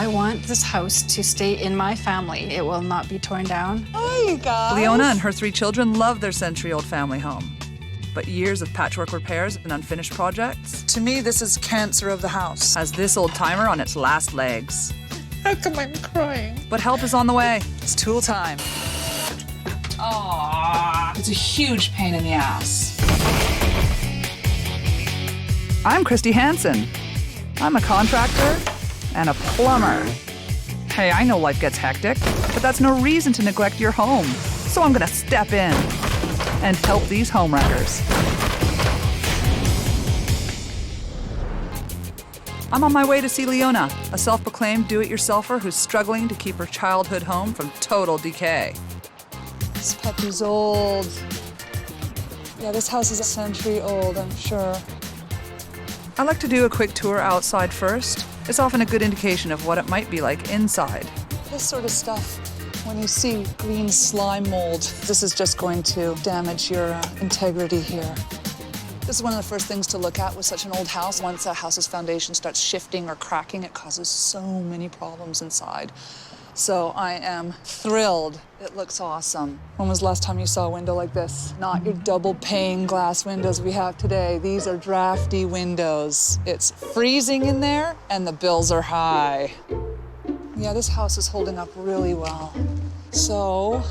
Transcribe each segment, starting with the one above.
I want this house to stay in my family. It will not be torn down. Hi, you guys. Leona and her 3 children love their century-old family home. But years of patchwork repairs and unfinished projects To me, this is cancer of the house. has this old timer on its last legs. How come I'm crying? But help is on the way. It's tool time. Aww, it's a huge pain in the ass. I'm Kristi Hansen. I'm a contractor and a plumber. Hey, I know life gets hectic, but that's no reason to neglect your home. So I'm gonna step in and help these homewreckers. I'm on my way to see Leona, a self-proclaimed do-it-yourselfer who's struggling to keep her childhood home from total decay. This puppy's old. Yeah, this house is a century old, I'm sure. I like to do a quick tour outside first. It's often a good indication of what it might be like inside. This sort of stuff, when you see green slime mold, this is just going to damage your integrity here. This is one of the first things to look at with such an old house. Once a house's foundation starts shifting or cracking, it causes so many problems inside. So I am thrilled. It looks awesome. When was the last time you saw a window like this? Not your double pane glass windows we have today. These are drafty windows. It's freezing in there and the bills are high. Yeah, this house is holding up really well. So,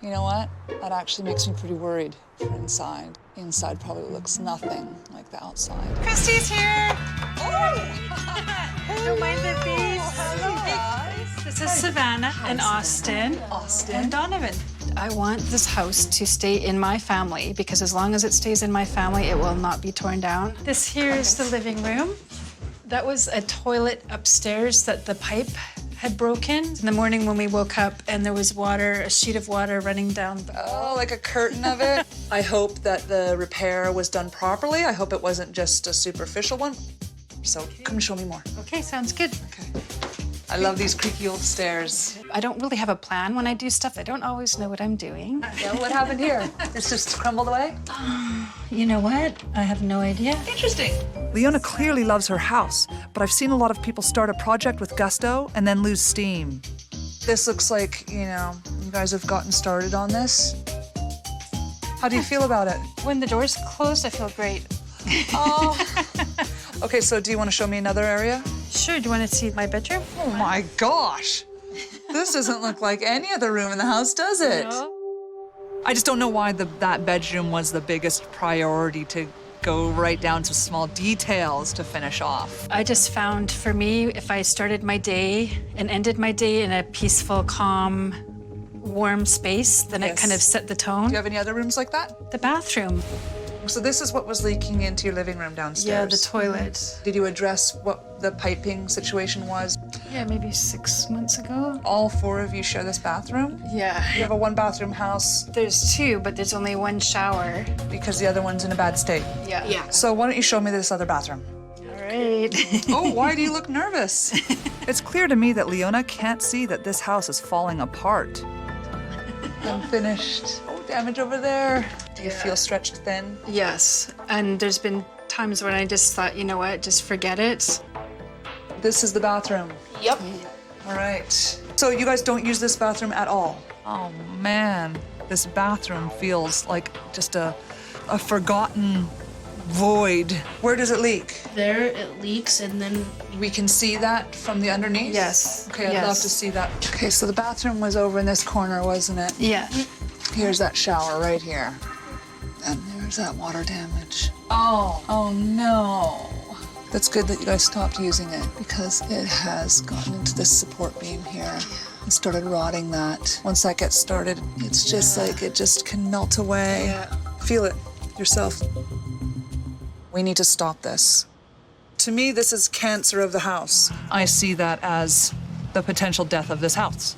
you know what? That actually makes me pretty worried for inside. Inside probably looks nothing like the outside. Kristi's here. Don't mind the bees. Hello, guys. This is Savannah and Austin. And Donovan. I want this house to stay in my family because as long as it stays in my family, it will not be torn down. This here is the living room. That was a toilet upstairs that the pipe had broken in the morning when we woke up and there was water, a sheet of water running down. Oh, like a curtain of it? I hope that the repair was done properly. I hope it wasn't just a superficial one. So come show me more. Okay, sounds good. Okay. I love these creaky old stairs. I don't really have a plan when I do stuff. I don't always know what I'm doing. Yeah, what happened here? It's just crumbled away? You know what? I have no idea. Interesting. Leona clearly loves her house, but I've seen a lot of people start a project with gusto and then lose steam. This looks like, you know, you guys have gotten started on this. How do you feel about it? When the door's closed, I feel great. Oh. Okay, so do you want to show me another area? Sure, do you want to see my bedroom? Oh my gosh. This doesn't look like any other room in the house, does it? No. I just don't know why that bedroom was the biggest priority to go right down to small details to finish off. I just found for me, if I started my day and ended my day in a peaceful, calm, warm space, then it Yes. kind of set the Do tone. you have any other rooms like that? The bathroom. So this is what was leaking into your living room downstairs? Yeah, the toilet. Did you address what the piping situation was? Yeah, maybe 6 months ago. All 4 of you share this bathroom? Yeah. You have a 1-bathroom house There's 2, but there's only 1 shower. because the other one's in a bad state. Yeah. So why don't you show me this other bathroom? All right. Oh, why do you look nervous? It's clear to me that Leona can't see that this house is falling apart. Unfinished. Oh, damage over there. Do you feel stretched thin? Yes, and there's been times when I just thought, you know what, just forget it. This is the bathroom. Yep. All right. So you guys don't use this bathroom at all? Oh man, this bathroom feels like just a forgotten void. Where does it leak? There it leaks and then We can see that from the underneath? Yes. Okay, I'd Yes. love to see that. Okay, so the bathroom was over in this corner, wasn't it? Yeah. Here's that shower right here. And there's that water damage. Oh no. That's good that you guys stopped using it because it has gotten into this support beam here and started rotting that. Once that gets started, it's just like it just can melt away. Yeah. Feel it yourself. We need to stop this. To me, this is cancer of the house. I see that as the potential death of this house.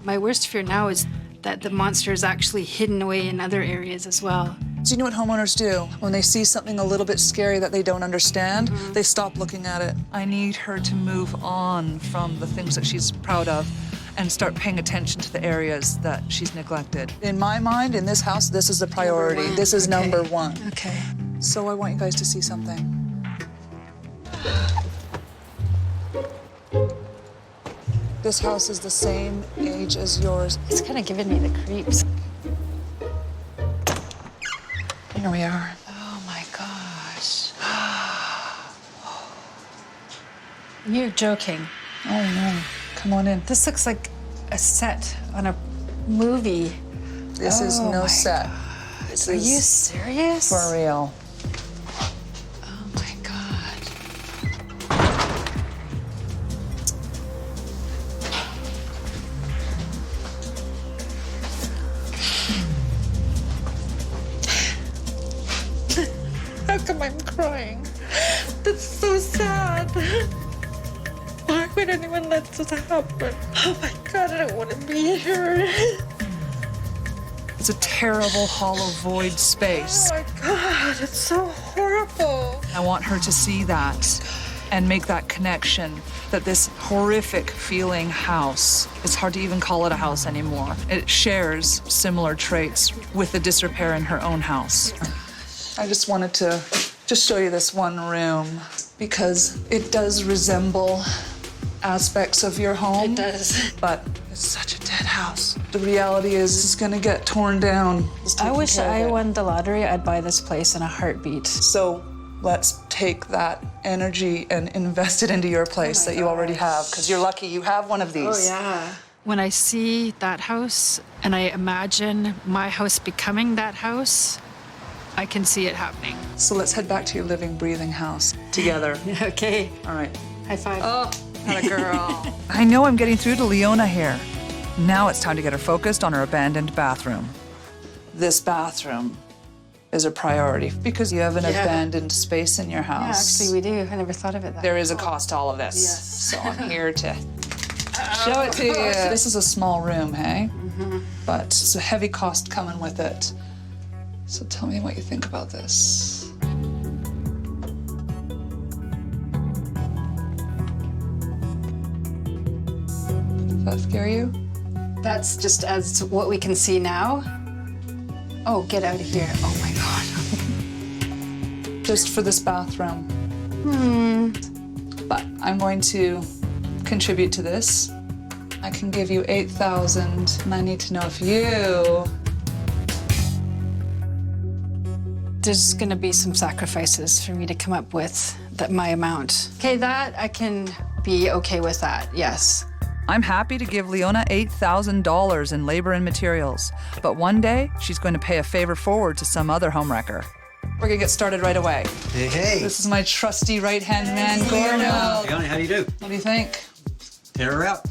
My worst fear now is that the monster is actually hidden away in other areas as well. Do you know what homeowners do? When they see something a little bit scary that they don't understand, they stop looking at it. I need her to move on from the things that she's proud of and start paying attention to the areas that she's neglected. In my mind, in this house, this is the priority. This is Okay. number 1. Okay. So I want you guys to see something. This house is the same age as yours. It's kind of giving me the creeps. Here we are. Oh my gosh. You're joking. Oh no, come on in. This looks like a set on a movie. This is Oh no my set. God. This Are is you serious? for real. Oh my God. How come I'm crying? That's so sad. Why would anyone let this happen? Oh my God, I don't want to be here. It's a terrible, hollow, void space. Oh my God, it's so horrible. I want her to see that and make that connection that this horrific feeling house, it's hard to even call it a house anymore. It shares similar traits with the disrepair in her own house. I just wanted to just show you this one room because it does resemble aspects of your home. It does. But it's such a dead house. The reality is it's gonna get torn down. I wish I won the lottery. I'd buy this place in a heartbeat. So let's take that energy and invest it into your place that you already have, because you're lucky you have one of these. Yeah. When I see that house and I imagine my house becoming that house, I can see it happening. So let's head back to your living, breathing house together. Okay. All right. High five. Oh, not a girl. I know I'm getting through to Leona here. Now it's time to get her focused on her abandoned bathroom. This bathroom is a priority because you have an Yeah. abandoned space in your Yeah, house. actually, we do. I never thought of it that There is a cost to all of this. Yes. So I'm here to show it to you. This is a small room, hey? But it's a heavy cost coming with it. So tell me what you think about this. Does that scare you? That's just as what we can see now. Oh, get out of here. Oh my God. Just for this bathroom. But I'm going to contribute to this. I can give you $8,000, and I need to know if you... There's gonna be some sacrifices for me to come up with my amount. Okay, that I can be okay with that, yes. I'm happy to give Leona $8,000 in labor and materials, but one day she's going to pay a favor forward to some other homewrecker. We're gonna get started right away. Hey, hey. This is my trusty right-hand man, Gordon. Leona, how do you do? What do you think? Tear her out.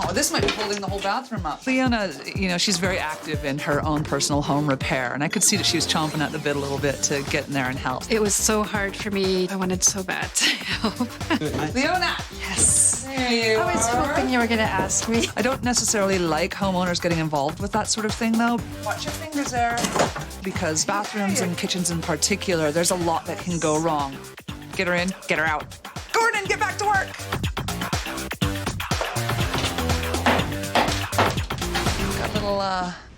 Oh, this might be holding the whole bathroom up. Leona, she's very active in her own personal home repair, and I could see that she was chomping at the bit a little bit to get in there and help. It was so hard for me. I wanted so bad to help. Good, mate. Leona! Yes. There you I was are. hoping you were gonna ask me. I don't necessarily like homeowners getting involved with that sort of thing, though, Watch your fingers there. because bathrooms and kitchens in particular, there's a lot that can go wrong. Get her in, get her out. Gordon, get back to work! Got a little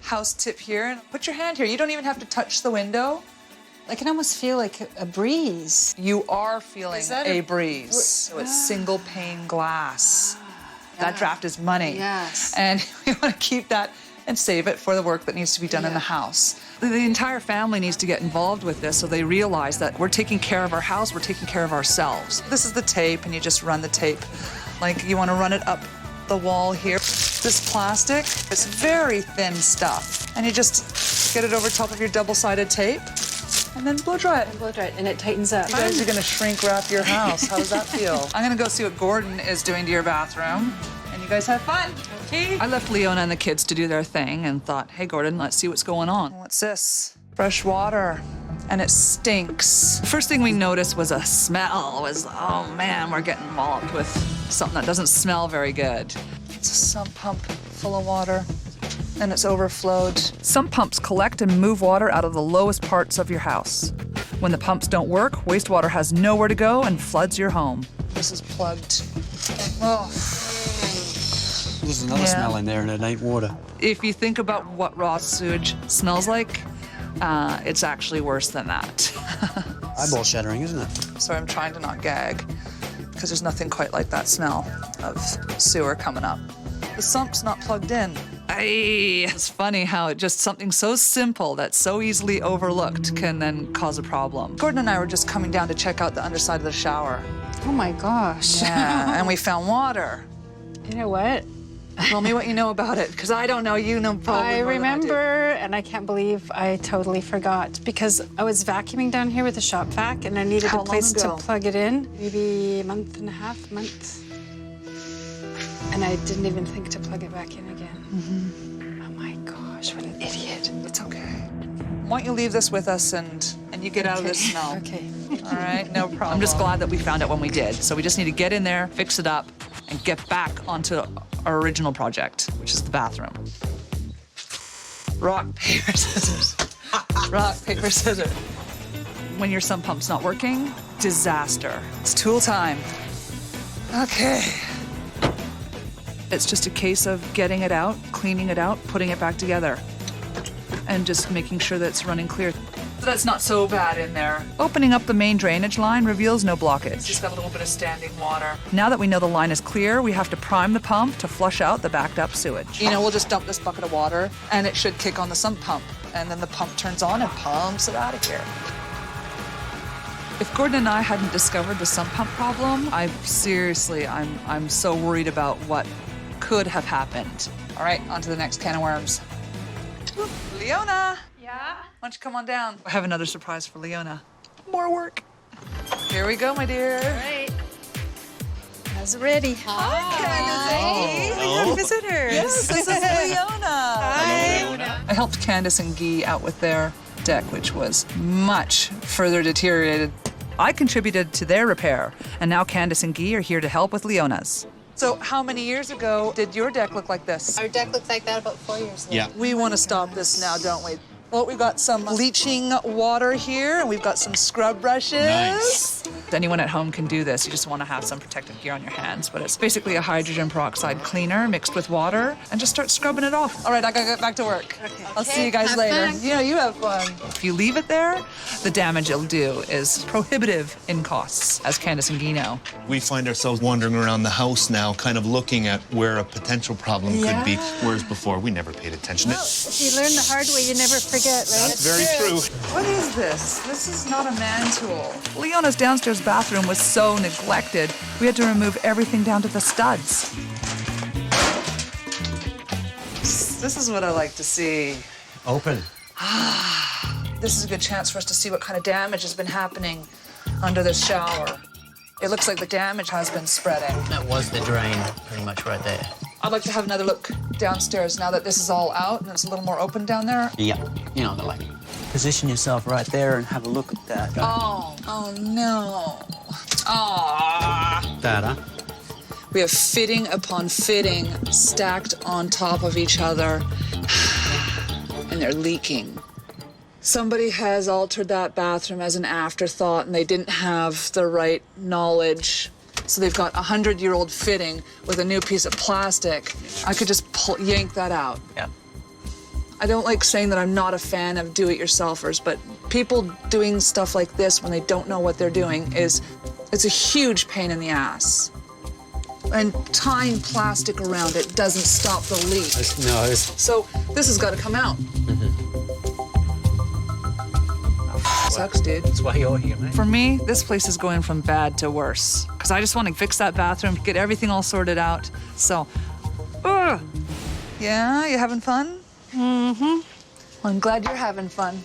house tip here. Put your hand here. You don't even have to touch the window. I can almost feel like a breeze. You are feeling Is that a a- breeze. So it's single pane glass. That draft is money. Yes. And we want to keep that and save it for the work that needs to be done in the house. The entire family needs to get involved with this so they realize that we're taking care of our house, we're taking care of ourselves. This is the tape, and you just run the tape. Like, you want to run it up the wall here. This plastic, it's very thin stuff. And you just get it over top of your double-sided tape, and then blow dry it. Blow dry it and it tightens up. You guys are gonna shrink wrap your house. How does that feel? I'm gonna go see what Gordon is doing to your bathroom, and you guys have fun. Okay. I left Leona and the kids to do their thing and thought, hey, Gordon, let's see what's going on. What's this? Fresh water, and it stinks. The first thing we noticed was a smell. Oh man, we're getting involved with something that doesn't smell very good. It's a sump pump full of water, and it's overflowed. Sump pumps collect and move water out of the lowest parts of your house. When the pumps don't work, wastewater has nowhere to go and floods your home. This is plugged. Oh, There's another Yeah. smell in there and it ain't water. If you think about what raw sewage smells like, it's actually worse than that. Eyeball shattering, isn't it? sorry, I'm trying to not gag. because there's nothing quite like that smell of sewer coming up. The sump's not plugged in. It's funny how just something so simple that's so easily overlooked can then cause a problem. Gordon and I were just coming down to check out the underside of the shower. Oh my gosh. Yeah, and we found water. You know what? Tell me what you know about it, because I don't know. You know probably I more than remember, and I can't believe I totally forgot, because I was vacuuming down here with a shop vac, and I needed How a place long to ago? plug it in. Maybe a month and a half, and I didn't even think to plug it back in again. Oh my gosh, what an idiot. It's okay. Why don't you leave this with us and you get out of this smell? Okay. All right, no problem. I'm just glad that we found it when we did. So we just need to get in there, fix it up, and get back onto our original project, which is the bathroom. Rock, paper, scissors. Rock, paper, scissors. When your sump pump's not working, disaster. It's tool time. Okay. It's just a case of getting it out, cleaning it out, putting it back together, and just making sure that it's running clear. That's not so bad in there. Opening up the main drainage line reveals no blockage. Just got a little bit of standing water. Now that we know the line is clear, we have to prime the pump to flush out the backed up sewage. You know, we'll just dump this bucket of water and it should kick on the sump pump. And then the pump turns on and pumps it out of here. If Gordon and I hadn't discovered the sump pump problem, I'm so worried about what could have happened. All right, on to the next can of worms. Leona! Yeah? Why don't you come on down? I have another surprise for Leona. More work. Here we go, my dear. All right. Guys ready. Hi, We got visitors. Yes, this is Leona. Hi. I helped Candace and Guy out with their deck, which was much further deteriorated. I contributed to their repair, and now Candace and Guy are here to help with Leona's. So how many years ago did your deck look like this? Our deck looked like that about 4 years ago. Yeah. We want to stop this now, don't we? Well, we've got some bleaching water here, and we've got some scrub brushes. Nice. Anyone at home can do this. You just want to have some protective gear on your hands. But it's basically a hydrogen peroxide cleaner mixed with water, and just start scrubbing it off. All right, I gotta get back to work. Okay. I'll see you guys have later. fun. Yeah, you have fun. If you leave it there, the damage it'll do is prohibitive in costs, as Candace and Guy know. We find ourselves wandering around the house now, kind of looking at where a potential problem could be, whereas before we never paid attention. If you learn the hard way, you never forget, right? That's very true. What is this? This is not a man tool. Leona's downstairs bathroom was so neglected, we had to remove everything down to the studs. This is what I like to see. Open. This is a good chance for us to see what kind of damage has been happening under this shower. It looks like the damage has been spreading. That was the drain, pretty much right there. I'd like to have another look downstairs now that this is all out and it's a little more open down there. Yeah, you know, like, position yourself right there and have a look at that. Oh no. Ah. That, huh? We have fitting upon fitting stacked on top of each other, and they're leaking. Somebody has altered that bathroom as an afterthought, and they didn't have the right knowledge. So they've got a 100-year-old fitting with a new piece of plastic. I could just yank that out. Yeah. I don't like saying that I'm not a fan of do-it-yourselfers, but people doing stuff like this when they don't know what they're doing it's a huge pain in the ass. And tying plastic around it doesn't stop the leak. No. So this has got to come out. Sucks, dude. That's why you're here, mate. For me, this place is going from bad to worse. Because I just want to fix that bathroom, get everything all sorted out. So, yeah, you having fun? Mm-hmm. Well, I'm glad you're having fun.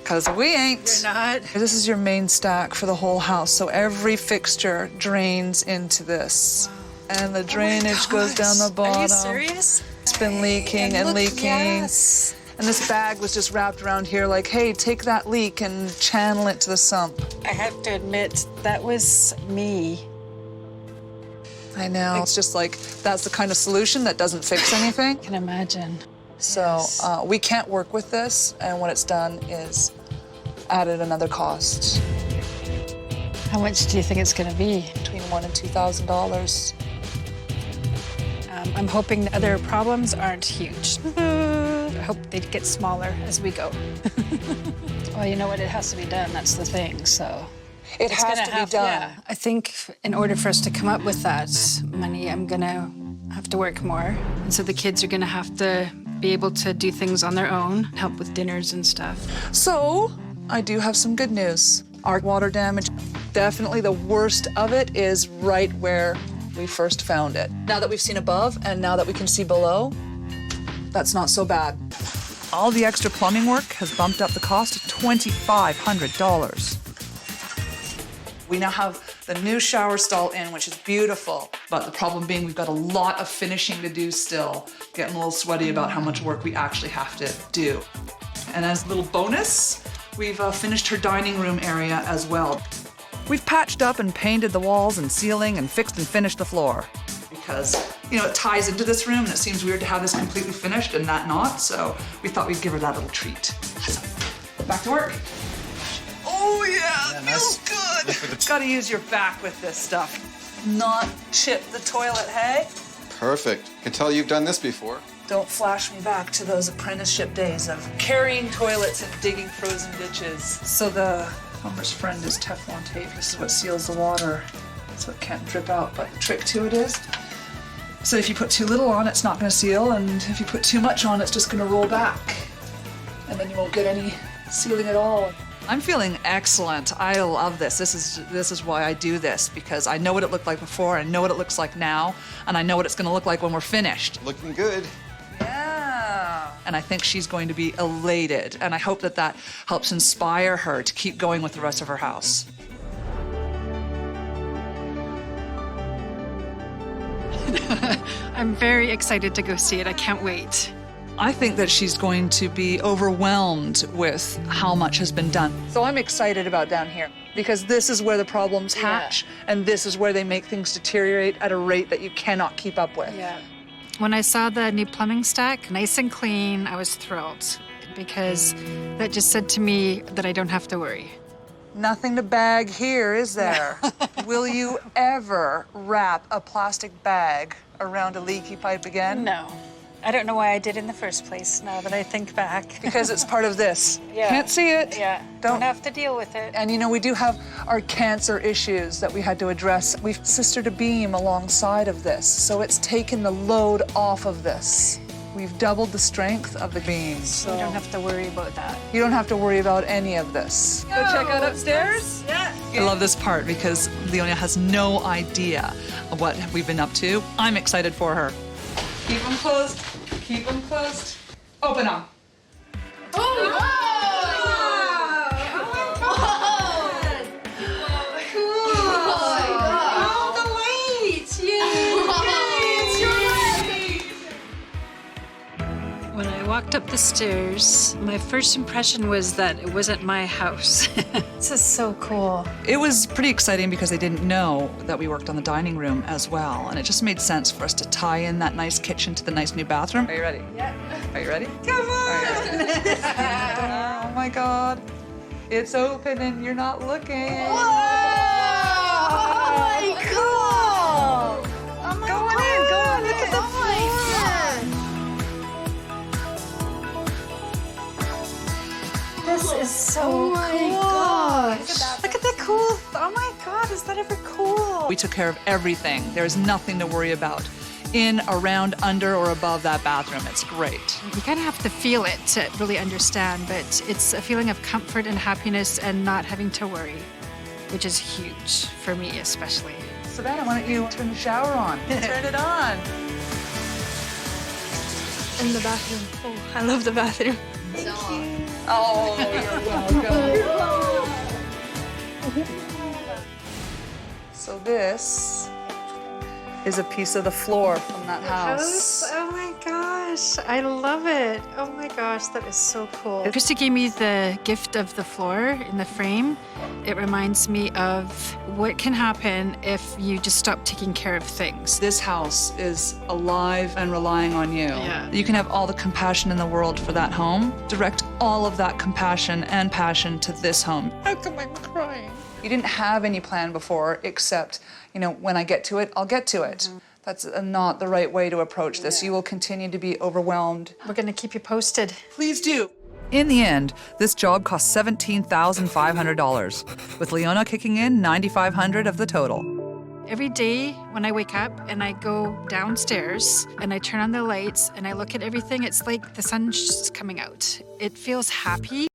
Because we ain't. You're not. This is your main stack for the whole house. So every fixture drains into this. Wow. And the drainage goes down the bottom. Are you serious? It's been leaking and leaking. Yes. And this bag was just wrapped around here like, hey, take that leak and channel it to the sump. I have to admit, that was me. I know. It's just like, that's the kind of solution that doesn't fix anything. I can imagine. So we can't work with this, and what it's done is added another cost. How much do you think it's going to be? Between $1,000 and $2,000. I'm hoping the other problems aren't huge. I hope they get smaller as we go. Well, you know what? It has to be done. That's the thing, so. It has to be done. Yeah. I think in order for us to come up with that money, I'm gonna have to work more. And so the kids are gonna have to be able to do things on their own, help with dinners and stuff. So, I do have some good news. Our water damage, definitely the worst of it is right where we first found it. Now that we've seen above and now that we can see below, that's not so bad. All the extra plumbing work has bumped up the cost to $2,500. We now have the new shower stall in, which is beautiful. But the problem being we've got a lot of finishing to do still. Getting a little sweaty about how much work we actually have to do. And as a little bonus, we've finished her dining room area as well. We've patched up and painted the walls and ceiling and fixed and finished the floor. Because, you know, it ties into this room and it seems weird to have this completely finished and that not. So we thought we'd give her that little treat. So, back to work. Oh yeah, it feels good. Gotta use your back with this stuff. Not chip the toilet, hey? Perfect. Can tell you've done this before. Don't flash me back to those apprenticeship days of carrying toilets and digging frozen ditches. So the plumber's friend is Teflon tape. This is what seals the water so it can't drip out. But the trick to it is, so if you put too little on, it's not gonna seal, and if you put too much on, it's just gonna roll back. And then you won't get any sealing at all. I'm feeling excellent. I love this. This is why I do this, because I know what it looked like before, I know what it looks like now, and I know what it's gonna look like when we're finished. Looking good. Yeah. And I think she's going to be elated, and I hope that that helps inspire her to keep going with the rest of her house. I'm very excited to go see it. I can't wait. I think that she's going to be overwhelmed with how much has been done. So I'm excited about down here because this is where the problems hatch and this is where they make things deteriorate at a rate that you cannot keep up with. Yeah. When I saw the new plumbing stack, nice and clean, I was thrilled because that just said to me that I don't have to worry. Nothing to bag here, is there? Will you ever wrap a plastic bag around a leaky pipe again? No. I don't know why I did in the first place now that I think back. Because it's part of this. Yeah. Can't see it. Yeah. Don't have to deal with it. And you know, we do have our cancer issues that we had to address. We've sistered a beam alongside of this, so it's taken the load off of this. We've doubled the strength of the beams. So you don't have to worry about that. You don't have to worry about any of this. Go check out upstairs? Yeah. I love this part because Leona has no idea of what we've been up to. I'm excited for her. Keep them closed. Keep them closed. Open them. When I walked up the stairs, my first impression was that it wasn't my house. This is so cool. It was pretty exciting because they didn't know that we worked on the dining room as well, and it just made sense for us to tie in that nice kitchen to the nice new bathroom. Are you ready? Yeah. Are you ready? Come on! Oh my God. It's open and you're not looking. Whoa! Oh my God! Oh my Go on in, go on, look at the This is so cool. gosh. Look at that cool. Oh my God, is that ever cool? We took care of everything. There's nothing to worry about. In, around, under, or above that bathroom. It's great. You kind of have to feel it to really understand, but it's a feeling of comfort and happiness and not having to worry, which is huge for me especially. Savannah, why don't you turn the shower on? Turn it on. In the bathroom. Oh, I love the bathroom. Oh, you're welcome. So this is a piece of the floor from that house. Oh my gosh, I love it. Oh my gosh, that is so cool. Kristi gave me the gift of the floor in the frame. It reminds me of what can happen if you just stop taking care of things. This house is alive and relying on you. Yeah. You can have all the compassion in the world for that home. Direct all of that compassion and passion to this home. How come I'm crying? You didn't have any plan before except, you know, when I get to it, I'll get to it. That's not the right way to approach this. You will continue to be overwhelmed. We're gonna keep you posted. Please do. In the end, this job cost $17,500, with Leona kicking in $9,500 of the total. Every day when I wake up and I go downstairs and I turn on the lights and I look at everything, it's like the sun's just coming out. It feels happy.